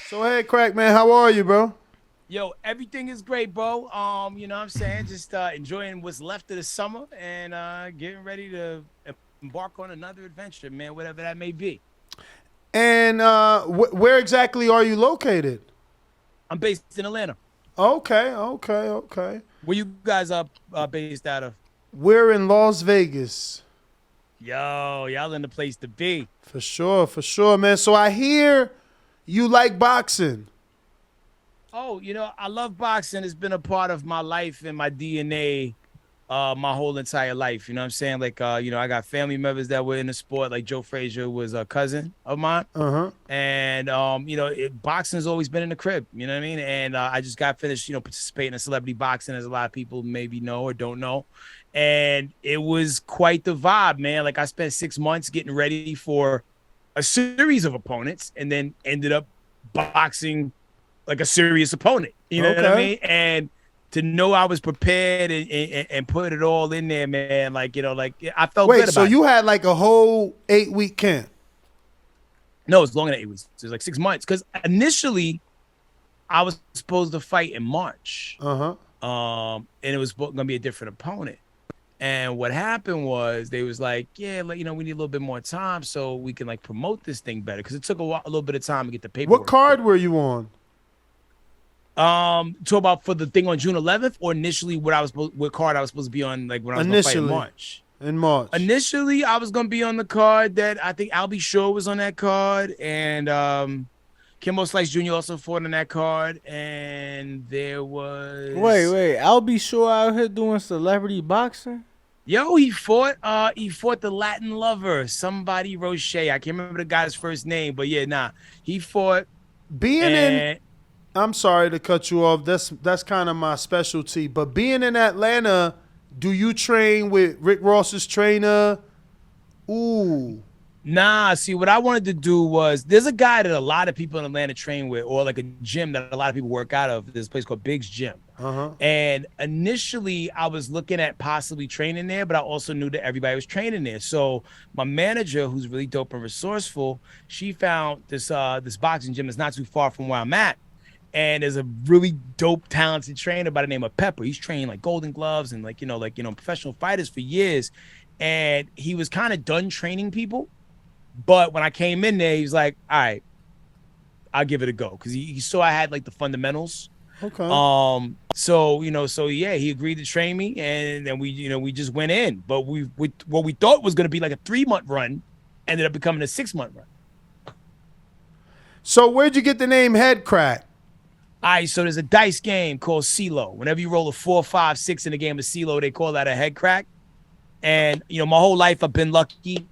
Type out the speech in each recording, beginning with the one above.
So Headkrack, man, how are you, bro? Yo, everything is great, bro. You know what I'm saying? Just enjoying what's left of the summer and getting ready to embark on another adventure, man, whatever that may be. And where exactly are you located? I'm based in Atlanta. Okay, okay, okay. Where you guys are based out of? We're in Las Vegas. Yo, y'all in the place to be. For sure, man. So I hear you like boxing. Oh, I love boxing. It's been a part of my life and my DNA my whole entire life. You know what I'm saying? Like I got family members that were in the sport. Like Joe Frazier was a cousin of mine. Uh-huh. And boxing has always been in the crib, you know what I mean? And I just got finished, participating in celebrity boxing, as a lot of people maybe know or don't know. And it was quite the vibe, man. Like I spent 6 months getting ready for a series of opponents and then ended up boxing like a serious opponent. You know what I Okay. mean? And to know I was prepared and put it all in there, man. Like I felt Wait, good so about it. you had like a whole 8-week camp? No, it's longer than 8 weeks. It was like 6 months. Because initially I was supposed to fight in March. Uh-huh. And it was gonna be a different opponent. And what happened was they was like, yeah, like, we need a little bit more time so we can like promote this thing better. Cause it took a little bit of time to get the What paperwork card together. were you on? To about for the thing on June 11th, or initially what card I was supposed to be on, like when I was gonna fight in Initially, March. in March. Initially, I was gonna be on the card that I think Albie Shaw was on that card, and Kimbo Slice Jr. also fought on that card, and there Wait, was wait. I'll be sure out here doing celebrity boxing. he fought the Latin lover, somebody Roche. I can't remember the guy's first name, but yeah, nah. He fought Being in and I'm sorry to cut you off. That's kind of my specialty. But being in Atlanta, do you train with Rick Ross's trainer? Ooh. nah, see what I wanted to do was there's a guy that a lot of people in Atlanta train with, or like a gym that a lot of people work out of. There's a place called Big's Gym. Uh-huh. And initially, I was looking at possibly training there, but I also knew that everybody was training there. So my manager, who's really dope and resourceful, she found this boxing gym that's not too far from where I'm at. And there's a really dope, talented trainer by the name of Pepper. He's trained like Golden Gloves and professional fighters for years. And he was kind of done training people. But when I came in there, he was like, "All right, I'll give it a go," because he saw I had like the fundamentals. Okay. So yeah, he agreed to train me, and then we just went in. But what we thought was gonna be like a 3 month run ended up becoming a 6 month run. So where'd you get the name Headkrack? All right, so there's a dice game called CeeLo. Whenever you roll a 4, 5, 6 in the game of CeeLo, they call that a head crack. And my whole life I've been lucky,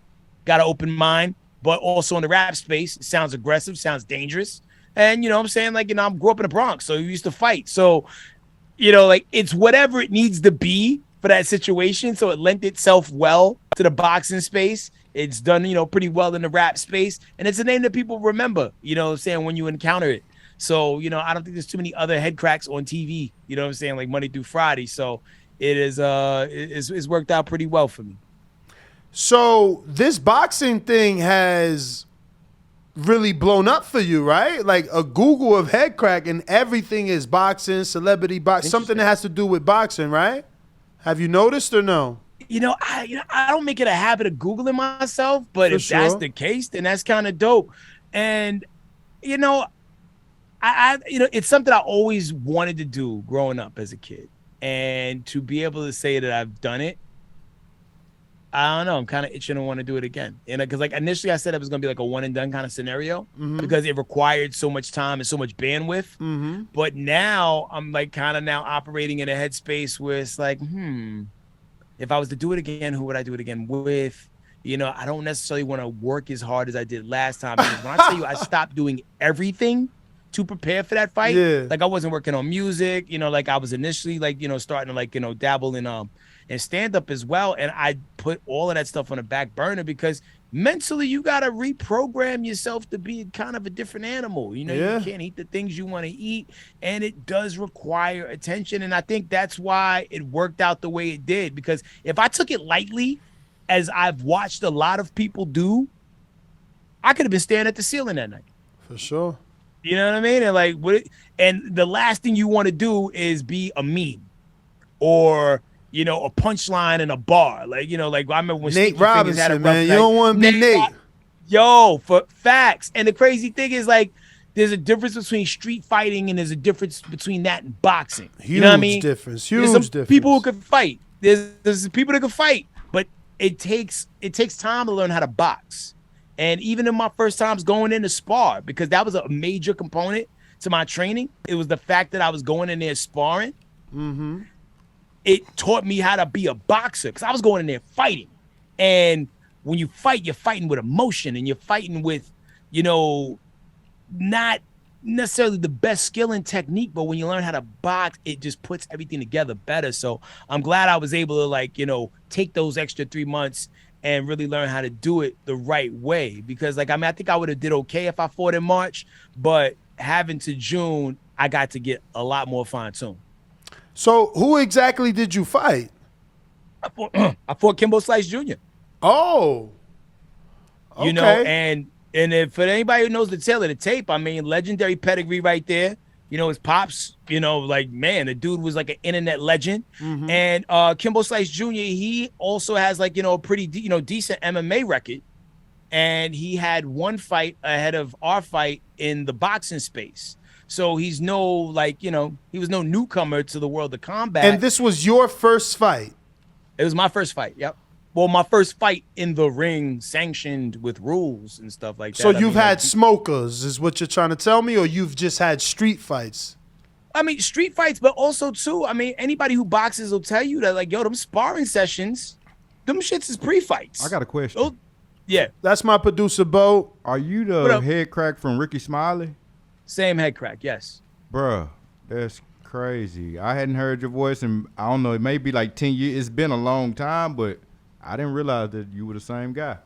got an open mind, but also in the rap space, it sounds aggressive, sounds dangerous. And what I'm saying, like, I grew up in the Bronx, so we used to fight. So, like it's whatever it needs to be for that situation. So it lent itself well to the boxing space. It's done, pretty well in the rap space. And it's a name that people remember, what I'm saying, when you encounter it. So, I don't think there's too many other head cracks on TV, what I'm saying, like Monday through Friday. So it is it's worked out pretty well for me. So this boxing thing has really blown up for you, right? Like a Google of Headkrack and everything is boxing, celebrity box, something that Interesting. has to do with boxing, right? Have you noticed or no? I don't make it a habit of Googling myself, but For if that's sure. the case, then that's kind of dope. And you know, it's something I always wanted to do growing up as a kid. And to be able to say that I've done it, I don't know. I'm kind of itching to want to do it again. And because like initially I said it was gonna be like a one and done kind of scenario because it required so much time and so much bandwidth. Mm-hmm. But now I'm like kind of now operating in a headspace where it's like, if I was to do it again, who would I do it again with? I don't necessarily want to work as hard as I did last time because when I tell you I stopped doing everything to prepare for that fight, Yeah. like I wasn't working on music, like I was initially like, starting to like, dabble in and stand up as well. And I put all of that stuff on the back burner because mentally you got to reprogram yourself to be kind of a different animal. You Yeah. can't eat the things you want to eat and it does require attention. And I think that's why it worked out the way it did, because if I took it lightly, as I've watched a lot of people do, I could have been staring at the ceiling that night. For sure. You know what I mean? And like and the last thing you want to do is be a meme or a punchline in a bar. Like, like I remember when Nate Sticky Fingers had a Robinson, rough man. night. You don't want to be Nate. Yo, for facts. And the crazy thing is, like, there's a difference between street fighting and there's a difference between that and boxing. Huge you know what I mean? difference. There's Huge some difference. people who can fight. There's people that can fight, but it takes time to learn how to box. And even in my first times going in to spar, because that was a major component to my training, it was the fact that I was going in there sparring. Mm-hmm. It taught me how to be a boxer because I was going in there fighting. And when you fight, you're fighting with emotion and you're fighting with, not necessarily the best skill and technique, but when you learn how to box, it just puts everything together better. So I'm glad I was able to take those extra 3 months and really learn how to do it the right way. Because I think I would have did okay if I fought in March, but having to June, I got to get a lot more fine-tuned. So who exactly did you fight? I fought Kimbo Slice Jr. Oh. Okay. And if for anybody who knows the tale of the tape, I mean, legendary pedigree right there. His pops, man, the dude was like an internet legend. Mm-hmm. And Kimbo Slice Jr., he also has a pretty, decent MMA record. And he had one fight ahead of our fight in the boxing space. So he's he was no newcomer to the world of combat. And this was your first fight? It was my first fight, yep. Well, my first fight in the ring, sanctioned with rules and stuff like that. So you've had smokers, is what you're trying to tell me, or you've just had street fights? I mean, street fights, but also, too, anybody who boxes will tell you that, them sparring sessions, them shits is pre-fights. I got a question. Yeah. That's my producer, Bo. Are you the Headkrack from Ricky Smiley? Same Headkrack, yes. Bruh, that's crazy. I hadn't heard your voice in, I don't know, it may be like 10 years. It's been a long time, but I didn't realize that you were the same guy.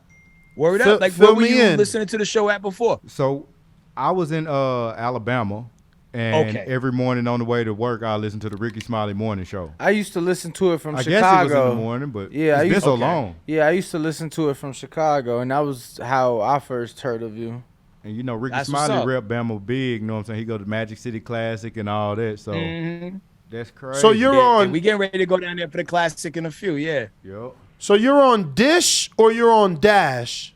Word up. Where were you listening to the show at before? So I was in Alabama, and every morning on the way to work, I listened to the Ricky Smiley morning show. I used to listen to it from Chicago. I guess it was in the morning, but it's been so long. Yeah, I used to listen to it from Chicago, and that was how I first heard of you. And Ricky Smiley rep Bama big, you know what I'm saying? He go to Magic City Classic and all that, so that's crazy. So you're on... We getting ready to go down there for the Classic in a few, yeah. Yep. So you're on Dish or you're on Dash?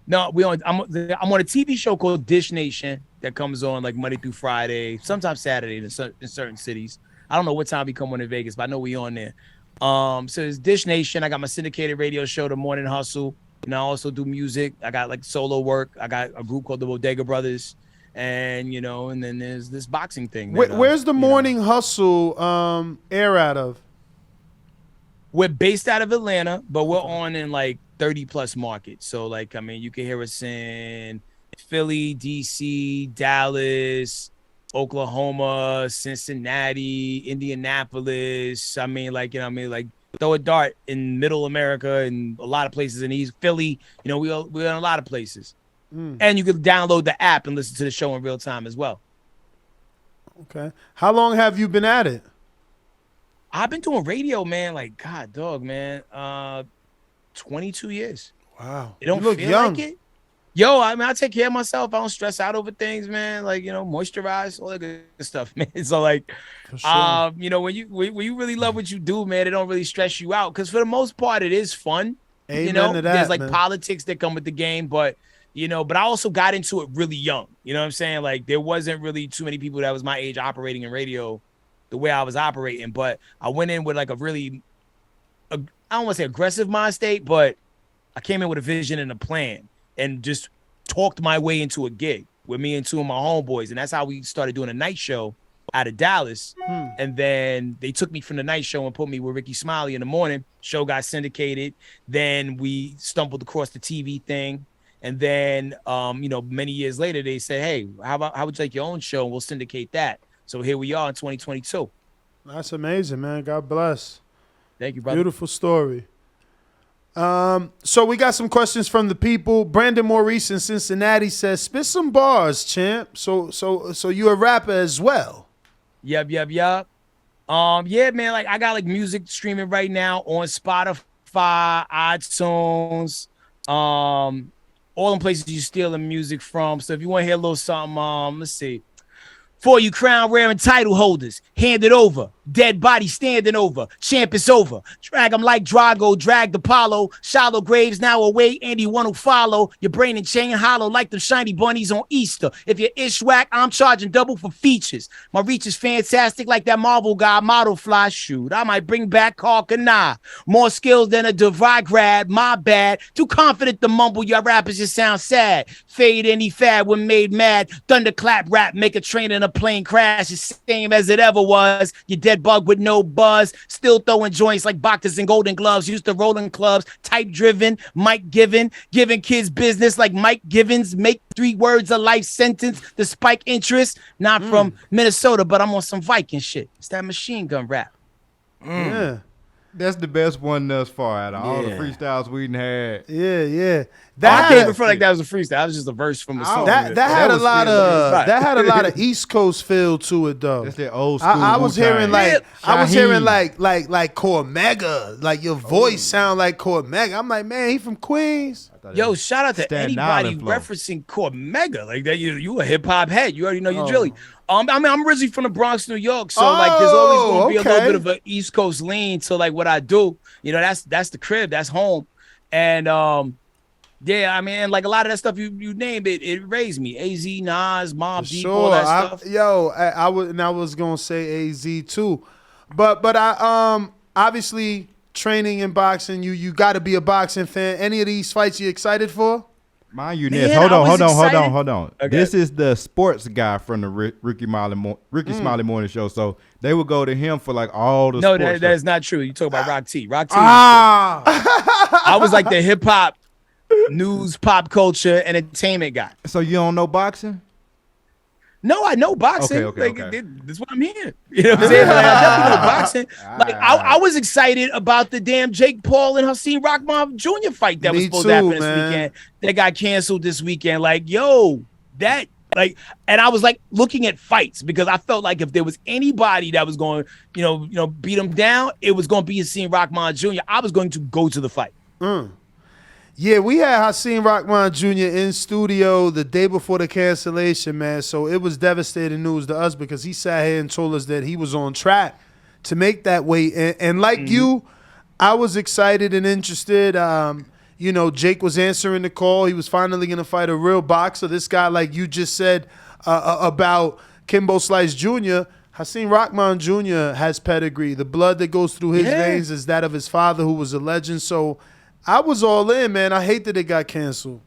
No, I'm on a TV show called Dish Nation that comes on Monday through Friday, sometimes Saturday in certain cities. I don't know what time we come on in Vegas, but I know we on there. So it's Dish Nation. I got my syndicated radio show, The Morning Hustle. I also do music. I got solo work. I got a group called the Bodega Brothers, and and then there's this boxing thing. Where's the Morning Hustle air out of? We're based out of Atlanta, but we're on in 30 plus markets. So you can hear us in Philly, DC, Dallas, Oklahoma, Cincinnati, Indianapolis. Throw a dart in middle America and a lot of places in East Philly. We're in a lot of places. And you can download the app and listen to the show in real time as well. Okay. How long have you been at it? I've been doing radio, man. 22 years. Wow. It don't you look feel young. like it. Yo, I take care of myself. I don't stress out over things, man. Moisturize, all that good stuff, man. So For sure. when you really love what you do, man, it don't really stress you out. Because for the most part, it is fun. Amen to that, there's man. politics that come with the game, but but I also got into it really young. You know what I'm saying? There wasn't really too many people that was my age operating in radio the way I was operating. But I went in with I don't want to say aggressive mind state, but I came in with a vision and a plan and just talked my way into a gig with me and two of my homeboys. And that's how we started doing a night show out of Dallas. And then they took me from the night show and put me with Ricky Smiley in the morning. Show got syndicated. Then we stumbled across the TV thing. And then, many years later, they said, hey, how would you like your own show? And we'll syndicate that. So here we are in 2022. That's amazing, man. God bless. Thank you, brother. Beautiful story. So we got some questions from the people. Brandon Maurice in Cincinnati says, spit some bars, champ. So you a rapper as well? Yep. Yeah, man. I got music streaming right now on Spotify, iTunes. all them places you stealing music from. So if you want to hear a little something, let's see. For you crown wearing title holders, hand it over. Dead body standing over. Champ is over. Drag them like Drago, dragged Apollo. Shallow graves now await anyone who follow. Your brain and chain hollow like them shiny bunnies on Easter. If you're ishwhack, I'm charging double for features. My reach is fantastic like that Marvel guy, model fly. Shoot, I might bring back Carl Kanai. More skills than a divide grab, my bad. Too confident to mumble, your rappers just sound sad. Fade any fad when made mad. Thunderclap rap, make a train in a plane crash. The same as it ever was. You dead bug with no buzz, still throwing joints like boxers in golden gloves, used to rolling clubs, type driven, Mike giving kids business like Mike Givens, make 3 words a life sentence to spike interest. Not from Minnesota, but I'm on some Viking shit. It's that machine gun rap. Yeah. That's the best one thus far out of all the freestyles we done had. Yeah. I can't even feel like that was a freestyle. That was just a verse from the song. That had a lot of East Coast feel to it though. That's that old school. I was hearing like Shaheed. Cormega. Like your voice sound like Cormega. I'm like, man, he from Queens. Yo, shout out to Staten anybody Island flow. referencing Cormega. Like that, you a hip hop head. You already know you're drilly. I mean, I'm originally from the Bronx, New York, so like there's always gonna be a little bit of an East Coast lean to like what I do. You know, that's the crib, that's home. And yeah, I mean, like a lot of that stuff you named it raised me. AZ, Nas, Mobb Deep, all that stuff. I was gonna say AZ too. But I obviously training in boxing, you gotta be a boxing fan. Any of these fights you excited for? Mind you, Man, Ness, hold on. Okay. This is the sports guy from the Ricky Smiley Morning Show, so they would go to him for like all the sports that stuff. is not true. You talk about Rock T. Rock T. Ah, I was like the hip hop news, pop culture, entertainment guy. So you don't know boxing? No, I know boxing. Okay. That's what I'm here. You know what I'm saying? Like, I definitely know boxing. Like I was excited about the damn Jake Paul and Hakeem Rahman Jr. fight that was supposed to happen this weekend. That got canceled this weekend. Like, yo, that like, and I was like looking at fights because I felt like if there was anybody that was going, beat him down, it was going to be Hakeem Rahman Jr. I was going to go to the fight. Yeah, we had Hakeem Rahman Jr. in studio the day before the cancellation, man. So it was devastating news to us because he sat here and told us that he was on track to make that weight. And like you, I was excited and interested. Jake was answering the call. He was finally going to fight a real boxer. This guy, like you just said about Kimbo Slice Jr., Hakeem Rahman Jr. has pedigree. The blood that goes through his veins is that of his father, who was a legend. So I was all in, man. I hate that it got canceled.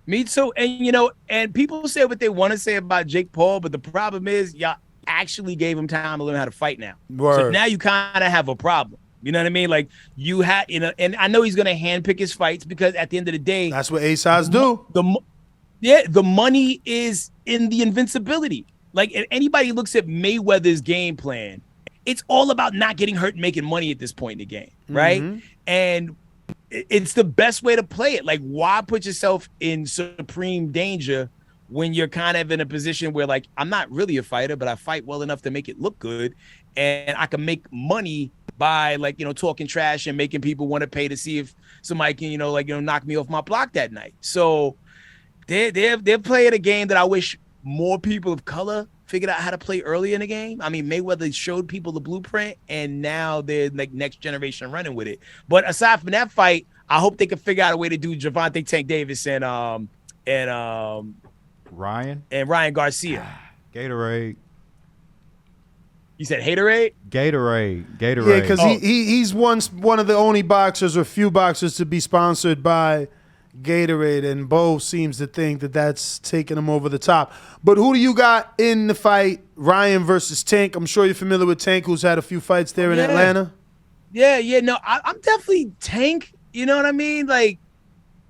Me too. And, and people say what they want to say about Jake Paul, but the problem is y'all actually gave him time to learn how to fight now. Word. So now you kind of have a problem. You know what I mean? Like you had, and I know he's going to handpick his fights because at the end of the day, that's what ASOS do. The money is in the invincibility. Like if anybody looks at Mayweather's game plan, it's all about not getting hurt and making money at this point in the game, right? And it's the best way to play it. Like, why put yourself in supreme danger when you're kind of in a position where, like, I'm not really a fighter, but I fight well enough to make it look good, and I can make money by, like, talking trash and making people want to pay to see if somebody can, knock me off my block that night. So they're playing a game that I wish more people of color figured out how to play early in the game. I mean, Mayweather showed people the blueprint, and now they're like next generation running with it. But aside from that fight, I hope they can figure out a way to do Gervonta Tank Davis and Ryan Garcia. Gatorade. You said Haterade? Gatorade. Yeah, because he's one of the only boxers or few boxers to be sponsored by Gatorade, and Bo seems to think that that's taking him over the top. But who do you got in the fight? Ryan versus Tank. I'm sure you're familiar with Tank, who's had a few fights there in Atlanta. Yeah. No, I'm definitely Tank. You know what I mean? Like,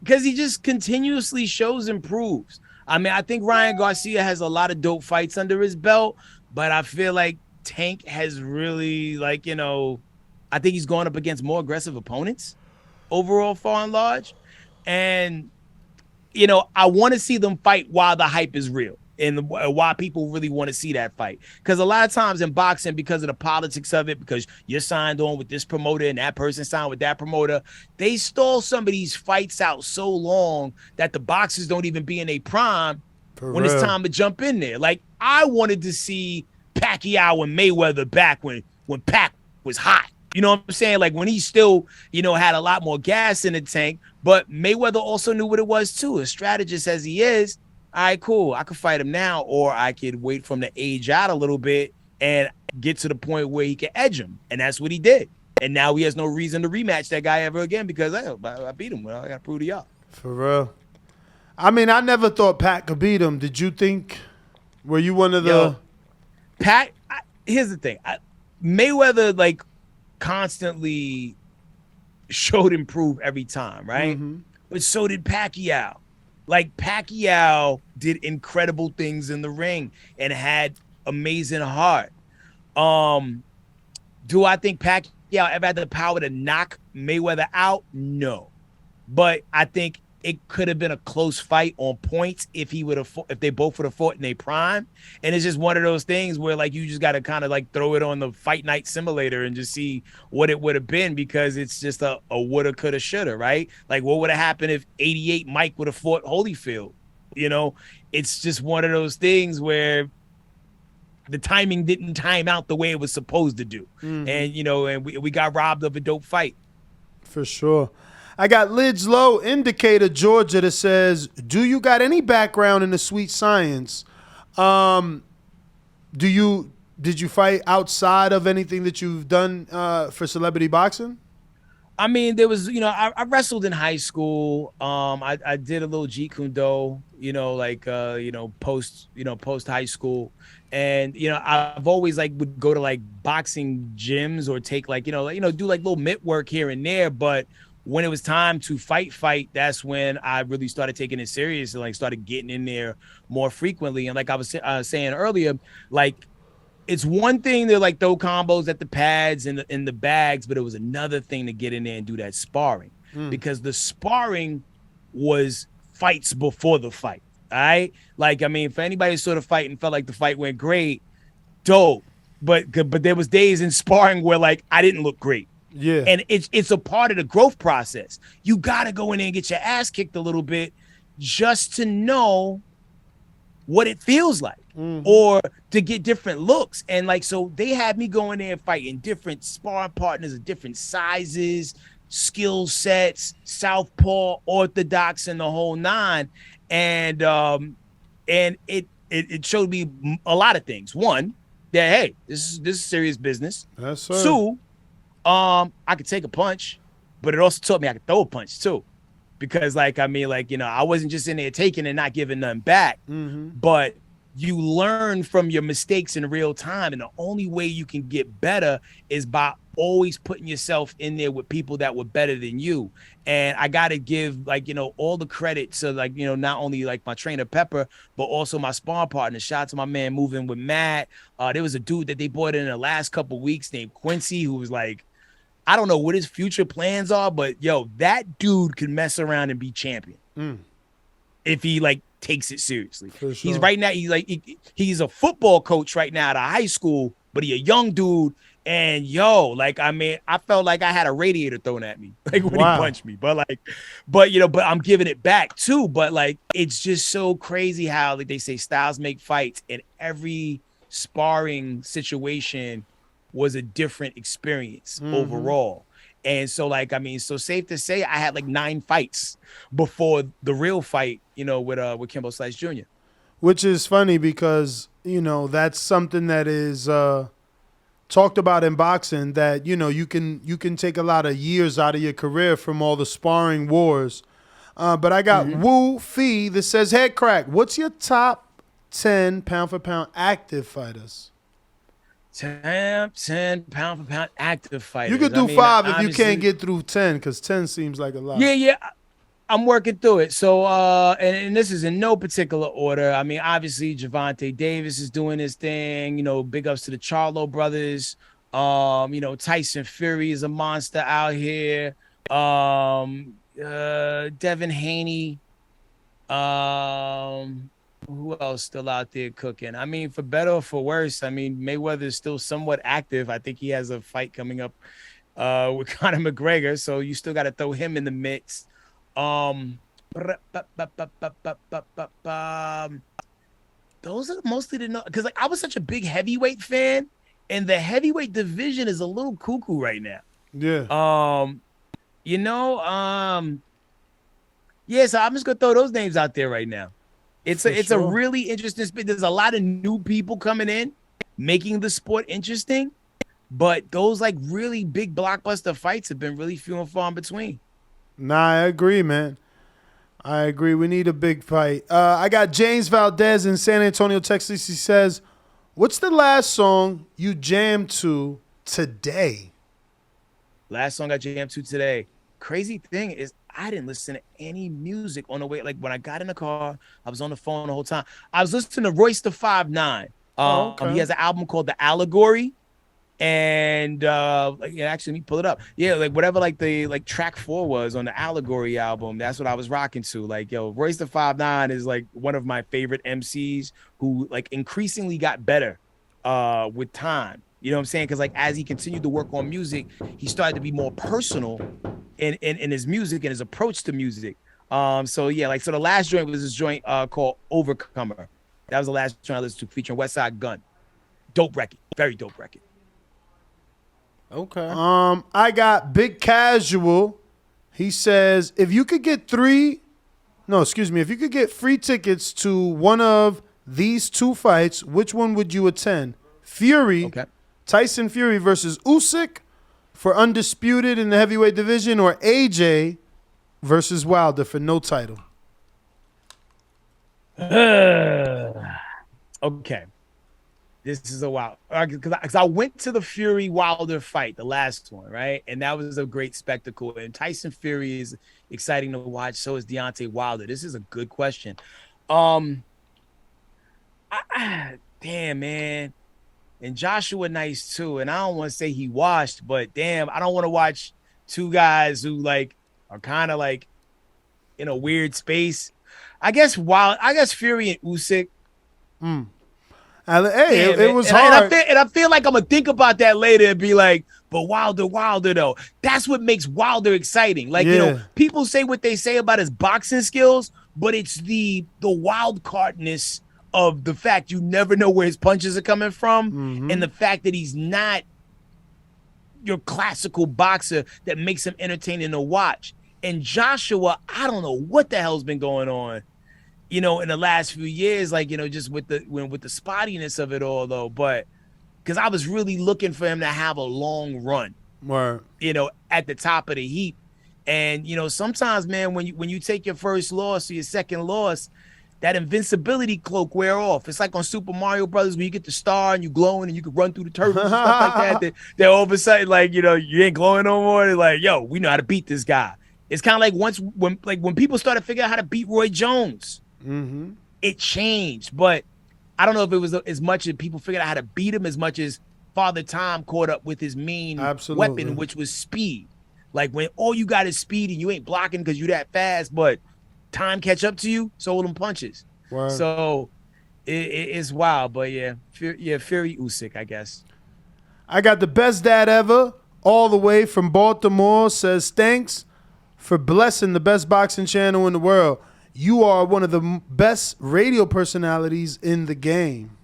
because he just continuously shows and proves. I mean, I think Ryan Garcia has a lot of dope fights under his belt, but I feel like Tank has really, like, I think he's going up against more aggressive opponents overall, far and large. And, I want to see them fight while the hype is real. and why people really want to see that fight. Because a lot of times in boxing, because of the politics of it, because you're signed on with this promoter and that person signed with that promoter, they stall some of these fights out so long that the boxers don't even be in a prime when it's time to jump in there. Like, I wanted to see Pacquiao and Mayweather back when Pac was hot. You know what I'm saying? Like, when he still, had a lot more gas in the tank. But Mayweather also knew what it was too. A strategist as he is, all right, cool. I could fight him now, or I could wait for him to age out a little bit and get to the point where he can edge him. And that's what he did. And now he has no reason to rematch that guy ever again because I beat him. Well, I got to prove to y'all. For real. I mean, I never thought Pat could beat him. Did you think? Were you one of the? Pat, here's the thing. Mayweather, like, constantly showed improve every time, right? Mm-hmm. But so did Pacquiao. Like, Pacquiao did incredible things in the ring and had amazing heart. Do I think Pacquiao ever had the power to knock Mayweather out? No. But I think it could have been a close fight on points if they both would have fought in their prime. And it's just one of those things where, like, you just got to kind of like throw it on the Fight Night simulator and just see what it would have been, because it's just a woulda, coulda, shoulda, right? Like, what would have happened if 88 Mike would have fought Holyfield? It's just one of those things where the timing didn't time out the way it was supposed to do. Mm-hmm. And we got robbed of a dope fight. For sure. I got Lids Low, Indicator, Georgia, that says, do you got any background in the sweet science? Did you fight outside of anything that you've done for celebrity boxing? I mean, there was, I wrestled in high school. I did a little Jeet Kune Do, post high school. And, I've always would go to boxing gyms or take do little mitt work here and there. But when it was time to fight, that's when I really started taking it serious and started getting in there more frequently. And like I was saying earlier, it's one thing to throw combos at the pads and in the bags, but it was another thing to get in there and do that sparring, because the sparring was fights before the fight. All right. For anybody who sort of fight and felt like the fight went great, dope. But there was days in sparring where I didn't look great. Yeah. And it's a part of the growth process. You got to go in there and get your ass kicked a little bit just to know what it feels like, or to get different looks. And so they had me go in there and fighting different sparring partners of different sizes, skill sets, southpaw, orthodox, and the whole nine. And it showed me a lot of things. One, that, hey, this is serious business. Yes, sir. Two, I could take a punch, but it also taught me I could throw a punch too. Because I wasn't just in there taking and not giving nothing back, but you learn from your mistakes in real time. And the only way you can get better is by always putting yourself in there with people that were better than you. And I got to give all the credit to not only my trainer Pepper, but also my sparring partner. Shout out to my man Moving with Matt. There was a dude that they brought in the last couple of weeks named Quincy, who was I don't know what his future plans are, but that dude could mess around and be champion if he takes it seriously. For sure. He's right now, he's a football coach right now at a high school, but he a young dude. And I felt like I had a radiator thrown at me when he punched me. But I'm giving it back too. But it's just so crazy how they say styles make fights, and every sparring situation was a different experience overall. And so so safe to say I had 9 fights before the real fight, with Kimbo Slice Jr. Which is funny because, that's something that is talked about in boxing, that, you can take a lot of years out of your career from all the sparring wars. But I got Wu Fee that says, Headkrack, what's your top 10 pound for pound active fighters? 10 pound for pound active fighters. You could do 5 if you can't get through 10, because 10 seems like a lot. Yeah. I'm working through it. So, and this is in no particular order. I mean, obviously, Gervonta Davis is doing his thing. Big ups to the Charlo brothers. Tyson Fury is a monster out here. Devin Haney. Who else still out there cooking? I mean, for better or for worse, I mean, Mayweather is still somewhat active. I think he has a fight coming up with Conor McGregor, so you still got to throw him in the mix. Um, those are mostly the because like I was such a big heavyweight fan, and the heavyweight division is a little cuckoo right now. Yeah. You know, yeah, so I'm just gonna throw those names out there right now. It's a really interesting spin. There's a lot of new people coming in, making the sport interesting, but those like really big blockbuster fights have been really few and far in between. Nah, I agree, man. I agree. We need a big fight. I got James Valdez in San Antonio, Texas. He says, "What's the last song you jammed to today?" Last song I jammed to today. Crazy thing is I didn't listen to any music on the way. Like when I got in the car, I was on the phone the whole time. I was listening to Royce the 5'9". Okay. He has an album called The Allegory. And yeah, actually, let me pull it up. Yeah, like whatever like the like track 4 was on the Allegory album, that's what I was rocking to. Like, yo, Royce the 5'9" is like one of my favorite MCs who like increasingly got better with time. You know what I'm saying? Because like as he continued to work on music, he started to be more personal in his music and his approach to music. So yeah, like so the last joint was this joint called Overcomer. That was the last joint I listened to, featuring Westside Gunn. Dope record, very dope record. Okay. I got Big Casual. He says, if you could get free tickets to one of these two fights, which one would you attend? Tyson Fury versus Usyk for undisputed in the heavyweight division, or AJ versus Wilder for no title? Okay. This is a wild, because I went to the Fury Wilder fight, the last one, right? And that was a great spectacle. And Tyson Fury is exciting to watch. So is Deontay Wilder. This is a good question. Damn, man. And Joshua nice too. And I don't want to say he washed, but damn, I don't want to watch two guys who like are kind of like in a weird space. I guess Fury and Usyk. Hey, it was hard. And I feel like I'm going to think about that later and be like, but Wilder, though. That's what makes Wilder exciting. Like, you know, people say what they say about his boxing skills, but it's the wild cardness of the fact you never know where his punches are coming from, and the fact that he's not your classical boxer that makes him entertaining to watch. And Joshua, I don't know what the hell's been going on, you know, in the last few years, like, you know, just with the spottiness of it all, though. But because I was really looking for him to have a long run, you know, at the top of the heap. And, you know, sometimes, man, when you take your first loss or your second loss, that invincibility cloak wear off. It's like on Super Mario Brothers when you get the star and you glowing and you can run through the turtles and stuff like that. That all of a sudden, like, you know, you ain't glowing no more. They're like, yo, we know how to beat this guy. It's kind of like when people started figuring out how to beat Roy Jones. It changed, but I don't know if it was as much as people figured out how to beat him as much as Father Time caught up with his main weapon, which was speed. Like when all you got is speed and you ain't blocking because you that fast, but time catch up to you, so them punches. So it's wild, but yeah, Fury Usyk, I guess. I got the best dad ever, all the way from Baltimore, says thanks for blessing the best boxing channel in the world. You are one of the best radio personalities in the game.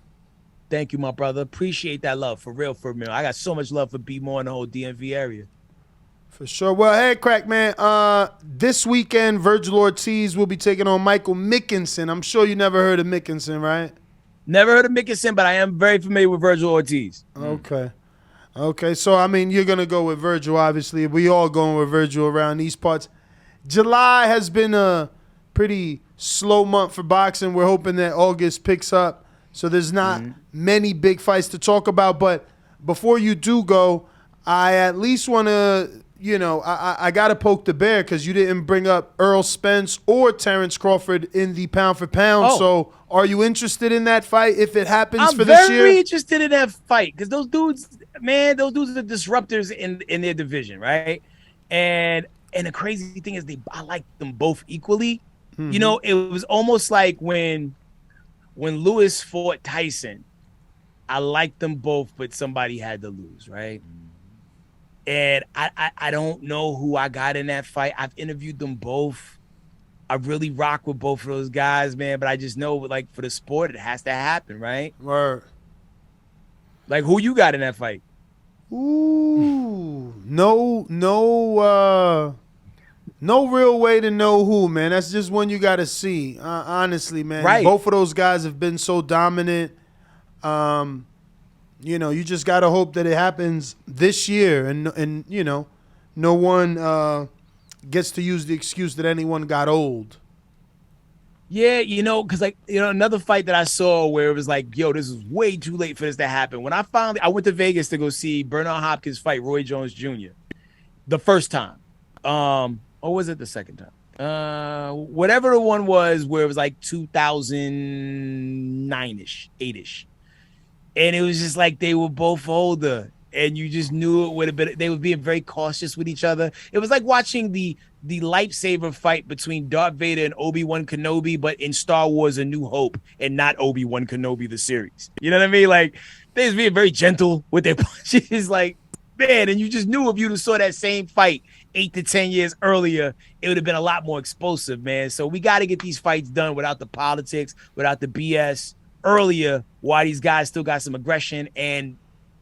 Thank you, my brother. Appreciate that love. For real. I got so much love for B-More in the whole DMV area. For sure. Well, Headkrack, man, this weekend, Virgil Ortiz will be taking on Michael Mickinson. I'm sure you never heard of Mickinson, right? Never heard of Mickinson, but I am very familiar with Virgil Ortiz. Okay, so, I mean, you're going to go with Virgil, obviously. We all going with Virgil around these parts. July has been a pretty slow month for boxing. We're hoping that August picks up. So there's not many big fights to talk about. But before you do go, I at least want to, you know, I got to poke the bear because you didn't bring up Earl Spence or Terrence Crawford in the pound for pound. So are you interested in that fight if it happens for this year? I'm very interested in that fight because those dudes are the disruptors in their division, right? And the crazy thing is I like them both equally. You know, it was almost like when when Lewis fought Tyson, I liked them both, but somebody had to lose, right? And I don't know who I got in that fight. I've interviewed them both. I really rock with both of those guys, man. But I just know, like, for the sport, it has to happen, right? Word. Like, who you got in that fight? Ooh, no real way to know who, man. That's just one you got to see. Honestly, man. Right. Both of those guys have been so dominant. You know, you just got to hope that it happens this year, and you know, no one gets to use the excuse that anyone got old. Yeah, you know, because, like, you know, another fight that I saw where it was like, yo, this is way too late for this to happen. When I went to Vegas to go see Bernard Hopkins fight Roy Jones Jr. the first time. Or was it the second time? Whatever the one was where it was like 2009-ish, 8-ish. And it was just like they were both older. And you just knew it would have been, they were being very cautious with each other. It was like watching the lightsaber fight between Darth Vader and Obi-Wan Kenobi, but in Star Wars A New Hope and not Obi-Wan Kenobi the series. You know what I mean? Like, they was being very gentle with their punches. Like, man, and you just knew if you saw that same fight 8 to 10 years earlier, it would have been a lot more explosive, man. So we got to get these fights done without the politics, without the BS earlier, while these guys still got some aggression and,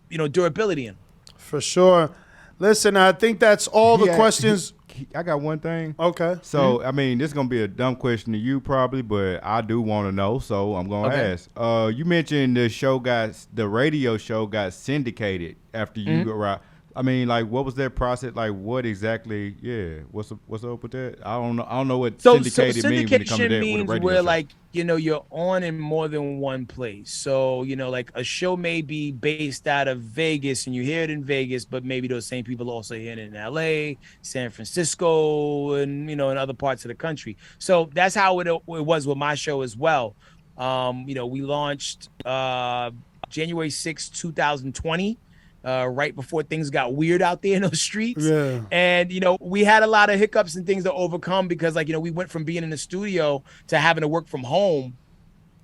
you know, durability in them. For sure. Listen, I think that's all the questions. I got one thing. Okay. So, I mean, this is going to be a dumb question to you probably, but I do want to know, so I'm going to ask. You mentioned the radio show got syndicated after you arrived. I mean, like, what was that process? Like, what exactly? Yeah, what's up with that? I don't know what syndicated means when it comes to that with a radio where, show. like, you know, you're on in more than one place. So, you know, like, a show may be based out of Vegas and you hear it in Vegas, but maybe those same people also hear it in LA, San Francisco, and, you know, in other parts of the country. So that's how it was with my show as well. You know, we launched January 6th, 2020. Right before things got weird out there in those streets. Yeah. And, you know, we had a lot of hiccups and things to overcome because, like, you know, we went from being in the studio to having to work from home,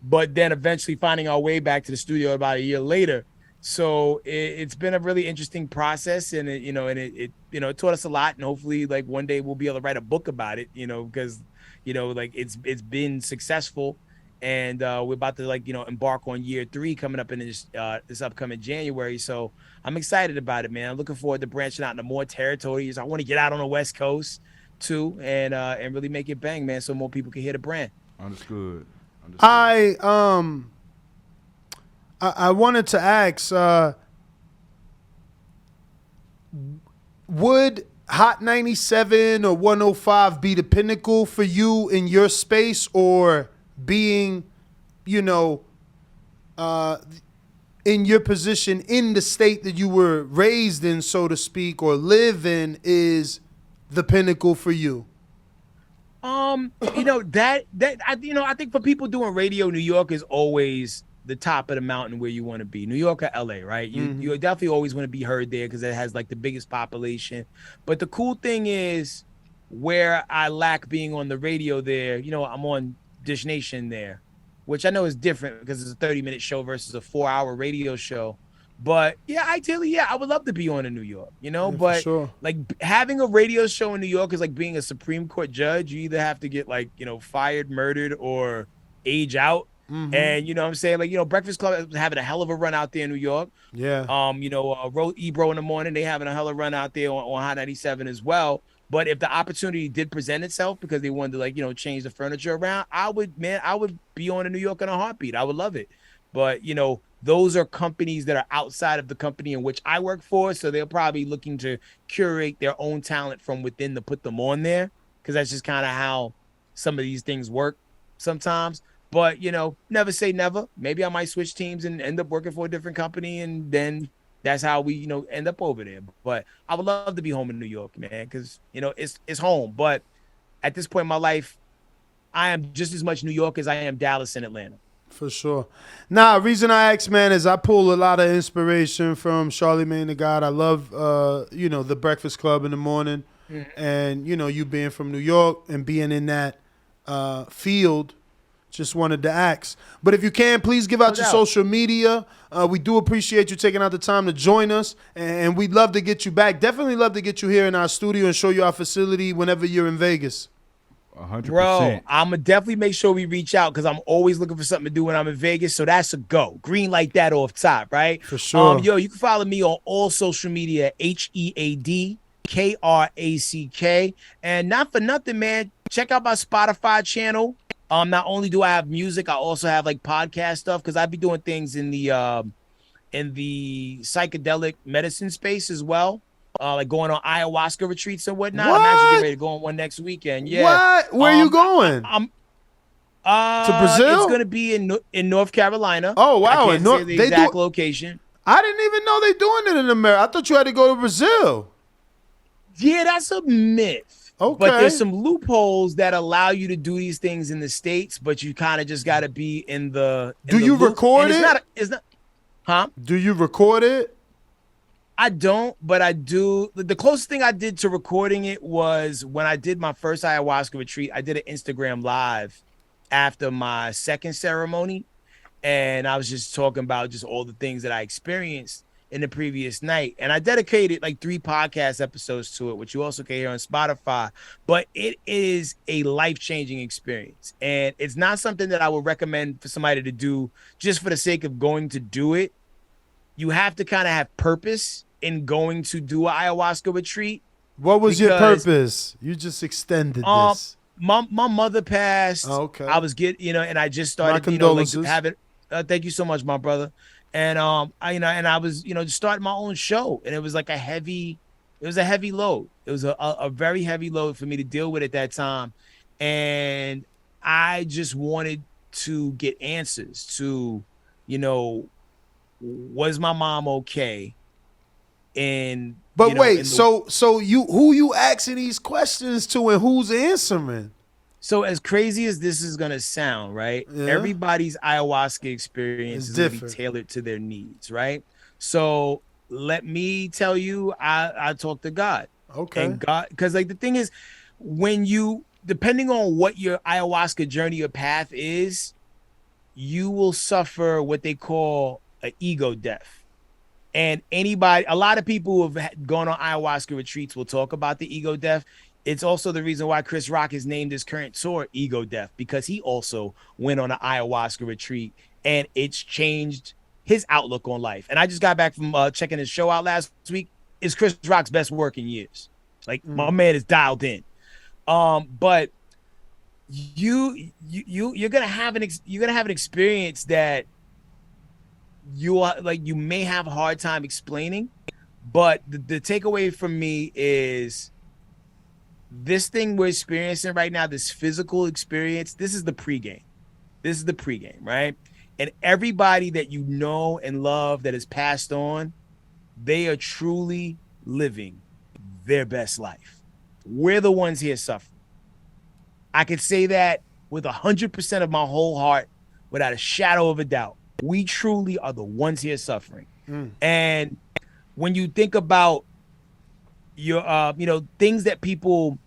but then eventually finding our way back to the studio about a year later. So it's been a really interesting process, and it taught us a lot, and hopefully, like, one day we'll be able to write a book about it, you know, because, you know, like, it's been successful. And we're about to, like, you know, embark on year 3 coming up in this upcoming January. So I'm excited about it, man. I'm looking forward to branching out into more territories. I want to get out on the West Coast too, and really make it bang, man, so more people can hear the brand. Understood. I wanted to ask, would Hot 97 or 105 be the pinnacle for you in your space, or being, you know, in your position in the state that you were raised in, so to speak, or live in, is the pinnacle for you? You know, I think for people doing radio, New York is always the top of the mountain where you want to be. New York or LA, right? You definitely always want to be heard there because it has, like, the biggest population. But the cool thing is, where I lack being on the radio there, you know, I'm on Dish Nation there, which I know is different because it's a 30-minute show versus a 4-hour radio show. But yeah, ideally, I would love to be on in New York, you know, but sure. Like, having a radio show in New York is like being a Supreme Court judge. You either have to get, like, you know, fired, murdered, or age out. And, you know what I'm saying? Like, you know, Breakfast Club is having a hell of a run out there in New York. Yeah. You know, Ebro in the morning, they having a hell of a run out there on Hot 97 as well. But if the opportunity did present itself because they wanted to, like, you know, change the furniture around, I would be on in New York in a heartbeat. I would love it. But, you know, those are companies that are outside of the company in which I work for. So they're probably looking to curate their own talent from within to put them on there, because that's just kind of how some of these things work sometimes. But, you know, never say never. Maybe I might switch teams and end up working for a different company, and then that's how we, you know, end up over there. But I would love to be home in New York, man, because, you know, it's home. But at this point in my life, I am just as much New York as I am Dallas and Atlanta. For sure. Nah, reason I ask, man, is I pull a lot of inspiration from Charlemagne the God. I love, you know, the Breakfast Club in the morning. And, you know, you being from New York and being in that field, Just wanted to ask. But if you can, please give out No your doubt. social media. We do appreciate you taking out the time to join us. And we'd love to get you back. Definitely love to get you here in our studio and show you our facility whenever you're in Vegas. 100%. Bro, I'm going to definitely make sure we reach out because I'm always looking for something to do when I'm in Vegas. So that's a go. Green like that off top, right? For sure. Yo, you can follow me on all social media, HeadKrack. And not for nothing, man, check out my Spotify channel. Not only do I have music, I also have like podcast stuff because I be doing things in the psychedelic medicine space as well. Like going on ayahuasca retreats and whatnot. What? I'm actually getting ready to go on one next weekend. Yeah. What? Where you going? I'm to Brazil? It's gonna be in North Carolina. Oh, wow. I can't say the they exact do- location. I didn't even know they doing it in America. I thought you had to go to Brazil. Yeah, that's a myth. Okay. But there's some loopholes that allow you to do these things in the States, but you kind of just got to be in the. Do you record it? it? It's not. Huh? Do you record it? I don't, but I do. The closest thing I did to recording it was when I did my first ayahuasca retreat. I did an Instagram live after my second ceremony, and I was just talking about just all the things that I experienced in the previous night. And I dedicated like 3 podcast episodes to it, which you also can hear on Spotify. But it is a life-changing experience. And it's not something that I would recommend for somebody to do just for the sake of going to do it. You have to kind of have purpose in going to do an ayahuasca retreat. What was your purpose? You just extended this. My mother passed. Oh, okay. I was and I just My started, condolences. having. Thank you so much, my brother. And I was, just starting my own show, and it was like a heavy load. It was a very heavy load for me to deal with at that time, and I just wanted to get answers to, was my mom okay? And But wait, so who you asking these questions to, and who's answering? So as crazy as this is gonna sound, right? Yeah. Everybody's ayahuasca experience is gonna be tailored to their needs, right? So let me tell you, I talk to God. Okay. And God, because like the thing is, depending on what your ayahuasca journey or path is, you will suffer what they call an ego death. And a lot of people who have gone on ayahuasca retreats will talk about the ego death. It's also the reason why Chris Rock has named his current tour Ego Death, because he also went on an ayahuasca retreat and it's changed his outlook on life. And I just got back from checking his show out last week. It's Chris Rock's best work in years. Like my man is dialed in. But you're gonna have an experience that you may have a hard time explaining. But the takeaway from me is, this thing we're experiencing right now, this physical experience, this is the pregame. This is the pregame, right? And everybody that you know and love that has passed on, they are truly living their best life. We're the ones here suffering. I could say that with 100% of my whole heart, without a shadow of a doubt. We truly are the ones here suffering. And when you think about your things that people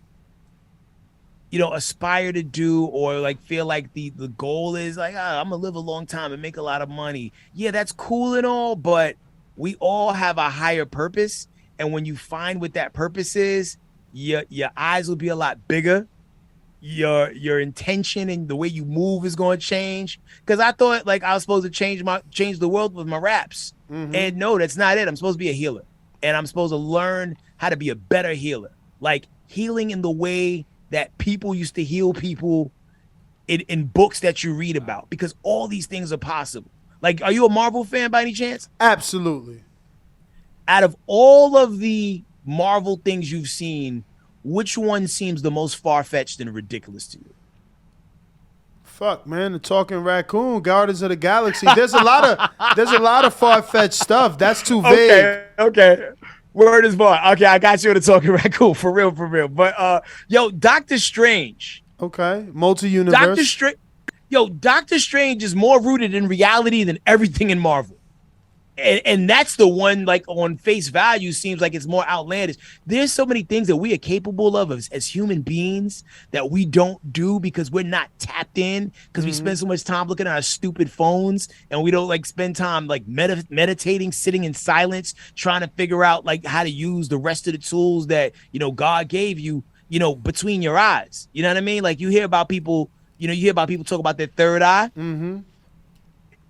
aspire to do, or like feel like the goal is like, I'm gonna live a long time and make a lot of money. Yeah, that's cool and all, but we all have a higher purpose. And when you find what that purpose is, your eyes will be a lot bigger. Your intention and the way you move is going to change. Because I thought like I was supposed to change the world with my raps. And no, that's not it. I'm supposed to be a healer. And I'm supposed to learn how to be a better healer. Like healing in the way that people used to heal people in books that you read about. Because all these things are possible. Like, are you a Marvel fan by any chance? Absolutely. Out of all of the Marvel things you've seen, which one seems the most far-fetched and ridiculous to you? Fuck, man, the talking raccoon, Guardians of the Galaxy. There's a lot of far-fetched stuff. That's too vague. Okay. Word is born. Okay, I got you on the talking raccoon for real. But Doctor Strange. Okay, multi-universe. Doctor Strange is more rooted in reality than everything in Marvel. And that's the one, like, on face value seems like it's more outlandish. There's so many things that we are capable of as human beings that we don't do because we're not tapped in, because we spend so much time looking at our stupid phones, and we don't like spend time like meditating, sitting in silence, trying to figure out like how to use the rest of the tools that, you know, God gave you, you know, between your eyes. You know what I mean? Like, you hear about people talk about their third eye.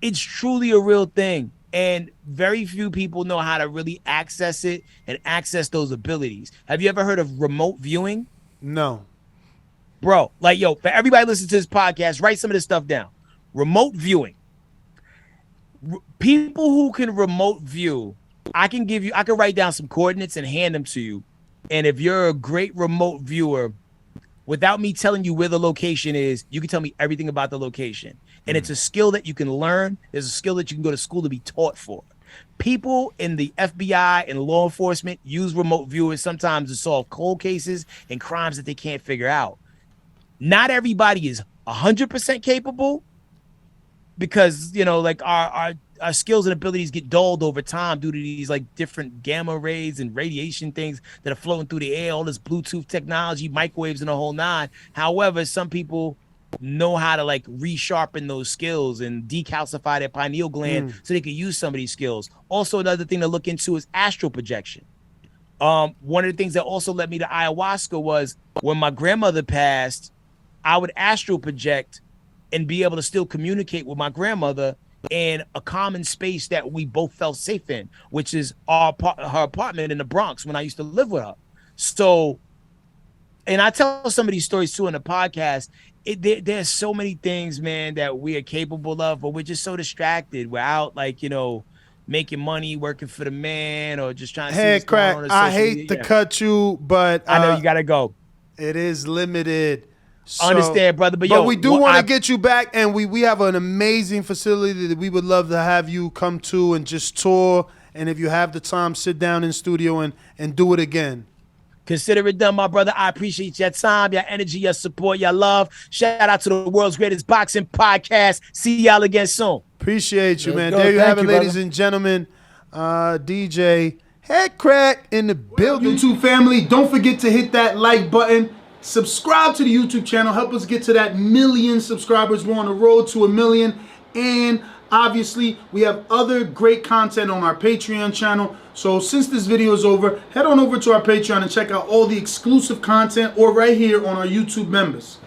It's truly a real thing. And very few people know how to really access it and access those abilities. Have you ever heard of remote viewing? No. Bro, like, yo, for everybody listening to this podcast, write some of this stuff down. Remote viewing. People who can remote view, I can write down some coordinates and hand them to you. And if you're a great remote viewer, without me telling you where the location is, you can tell me everything about the location. And it's a skill that you can learn. There's a skill that you can go to school to be taught for. People in the FBI and law enforcement use remote viewers sometimes to solve cold cases and crimes that they can't figure out. Not everybody is 100% capable, because, you know, like our skills and abilities get dulled over time due to these like different gamma rays and radiation things that are floating through the air, all this Bluetooth technology, microwaves, and the whole nine. However, some people know how to like resharpen those skills and decalcify their pineal gland so they can use some of these skills. Also, another thing to look into is astral projection. One of the things that also led me to ayahuasca was when my grandmother passed, I would astral project and be able to still communicate with my grandmother in a common space that we both felt safe in, which is her apartment in the Bronx when I used to live with her. So, and I tell some of these stories too in the podcast. There's so many things, man, that we are capable of, but we're just so distracted. We're out, like, you know, making money, working for the man, or just trying to see what's going on Headkrack, I hate to cut you, but I know you gotta go. It is limited. So, understand, brother, but we do want to get you back, and we have an amazing facility that we would love to have you come to and just tour. And if you have the time, sit down in studio and do it again. Consider it done, my brother. I appreciate your time, your energy, your support, your love. Shout out to the world's greatest boxing podcast. See y'all again soon. Appreciate you, man. There you have it, ladies and gentlemen. DJ Headkrack in the building. YouTube family, don't forget to hit that like button. Subscribe to the YouTube channel. Help us get to that 1 million subscribers. We're on the road to 1 million. And obviously, we have other great content on our Patreon channel. So since this video is over, head on over to our Patreon and check out all the exclusive content, or right here on our YouTube members.